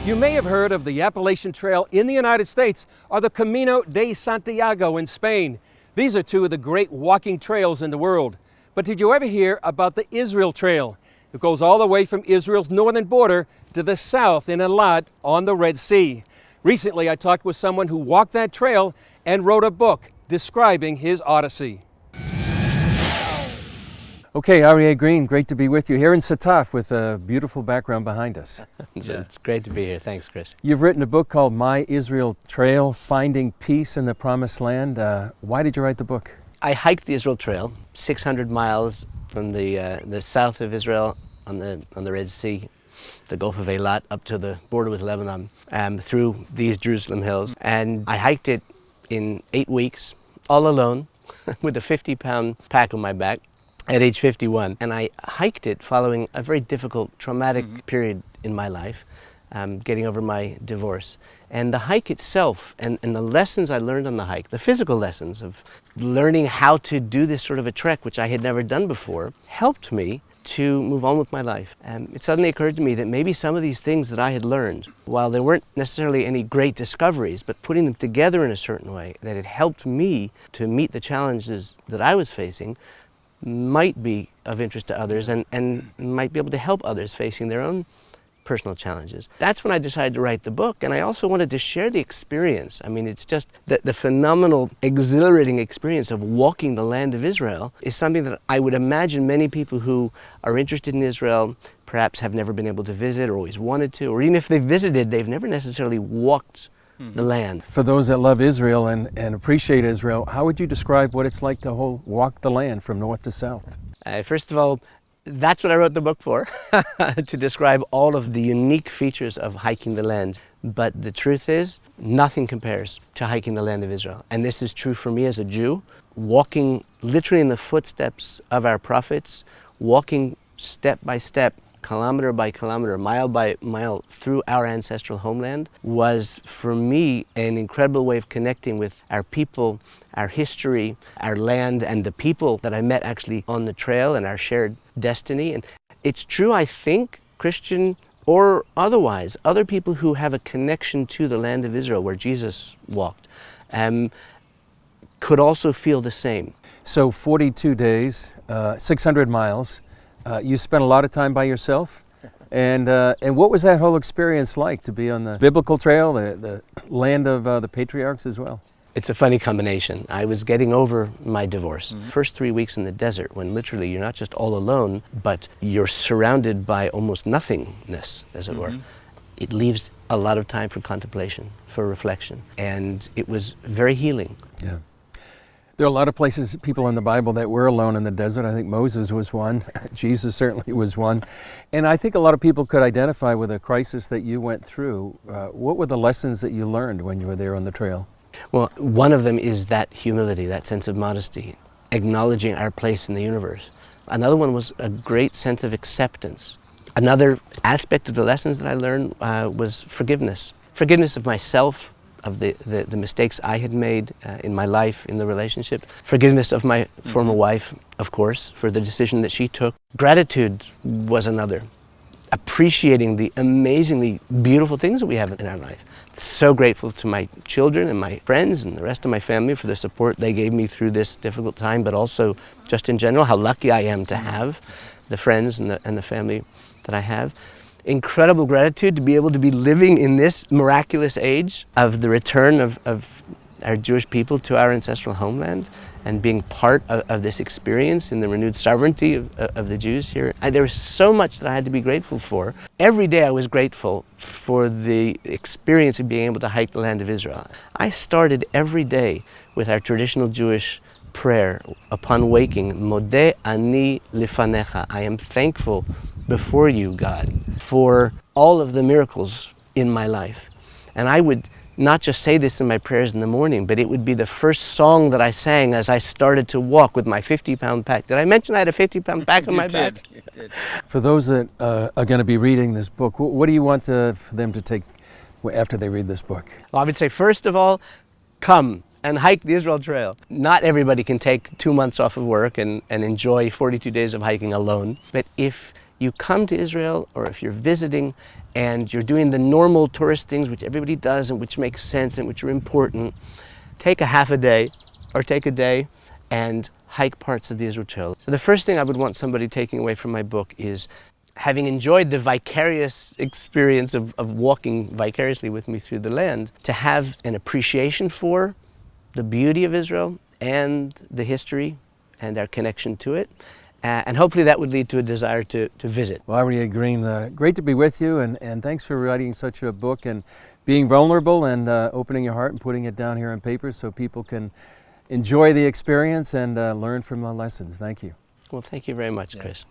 You may have heard of the Appalachian Trail in the United States or the Camino de Santiago in Spain. These are two of the great walking trails in the world. But did you ever hear about the Israel Trail? It goes all the way from Israel's northern border to the south in Eilat on the Red Sea. Recently, I talked with someone who walked that trail and wrote a book describing his odyssey. Okay, Aryeh Green, great to be with you here in Sataf with a beautiful background behind us. It's great to be here. Thanks, Chris. You've written a book called My Israel Trail, Finding Peace in the Promised Land. Why did you write the book? I hiked the Israel Trail, 600 miles from the south of Israel on the Red Sea, the Gulf of Eilat, up to the border with Lebanon, through these Jerusalem hills. And I hiked it in 8 weeks, all alone, with a 50-pound pack on my back at age 51. And I hiked it following a very difficult, traumatic period in my life, getting over my divorce. And the hike itself and the lessons I learned on the hike, the physical lessons of learning how to do this sort of a trek, which I had never done before, helped me to move on with my life. It suddenly occurred to me that maybe some of these things that I had learned, while there weren't necessarily any great discoveries, but putting them together in a certain way, that it helped me to meet the challenges that I was facing, might be of interest to others and might be able to help others facing their own personal challenges. That's when I decided to write the book, and I also wanted to share the experience. I mean, it's just the phenomenal, exhilarating experience of walking the land of Israel is something that I would imagine many people who are interested in Israel perhaps have never been able to visit or always wanted to, or even if they've visited, they've never necessarily walked the land. For those that love Israel and appreciate Israel, how would you describe what it's like to walk the land from north to south? First of all, that's what I wrote the book for, to describe all of the unique features of hiking the land. But the truth is, nothing compares to hiking the land of Israel. And this is true for me as a Jew, walking literally in the footsteps of our prophets, walking step by step, kilometer by kilometer, mile by mile through our ancestral homeland was for me an incredible way of connecting with our people, our history, our land, and the people that I met actually on the trail and our shared destiny. And it's true, I think, Christian or otherwise, other people who have a connection to the land of Israel where Jesus walked could also feel the same. So 42 days, 600 miles. You spent a lot of time by yourself, and what was that whole experience like to be on the biblical trail, the land of the patriarchs as well? It's a funny combination. I was getting over my divorce. First 3 weeks in the desert, when literally you're not just all alone, but you're surrounded by almost nothingness, as it were. It leaves a lot of time for contemplation, for reflection, and it was very healing. Yeah. There are a lot of places, people in the Bible that were alone in the desert. I think Moses was one. Jesus certainly was one. And I think a lot of people could identify with a crisis that you went through. What were the lessons that you learned when you were there on the trail? Well, one of them is that humility, that sense of modesty, acknowledging our place in the universe. Another one was a great sense of acceptance. Another aspect of the lessons that I learned was forgiveness. Forgiveness of myself, of the mistakes I had made in my life, in the relationship. Forgiveness of my former wife, of course, for the decision that she took. Gratitude was another. Appreciating the amazingly beautiful things that we have in our life. So grateful to my children and my friends and the rest of my family for the support they gave me through this difficult time, but also just in general, how lucky I am to have the friends and the family that I have. Incredible gratitude to be able to be living in this miraculous age of the return of our Jewish people to our ancestral homeland and being part of this experience in the renewed sovereignty of the Jews here. There was so much that I had to be grateful for. Every day I was grateful for the experience of being able to hike the land of Israel. I started every day with our traditional Jewish prayer upon waking, Modeh ani lifanecha. I am thankful before you, God, for all of the miracles in my life. And I would not just say this in my prayers in the morning, but it would be the first song that I sang as I started to walk with my 50-pound pack. Did I mention I had a 50-pound pack on my back? You did. For those that are going to be reading this book, what do you want for them to take after they read this book? Well, I would say, first of all, come and hike the Israel Trail. Not everybody can take 2 months off of work and enjoy 42 days of hiking alone. But if you come to Israel, or if you're visiting and you're doing the normal tourist things which everybody does and which make sense and which are important, take a half a day or take a day and hike parts of the Israel Trail. So the first thing I would want somebody taking away from my book is, having enjoyed the vicarious experience of walking vicariously with me through the land, to have an appreciation for the beauty of Israel and the history and our connection to it. And hopefully that would lead to a desire to visit. Well, Aryeh Green, great to be with you, and thanks for writing such a book and being vulnerable and opening your heart and putting it down here on paper so people can enjoy the experience and learn from the lessons. Thank you. Well, thank you very much, Chris.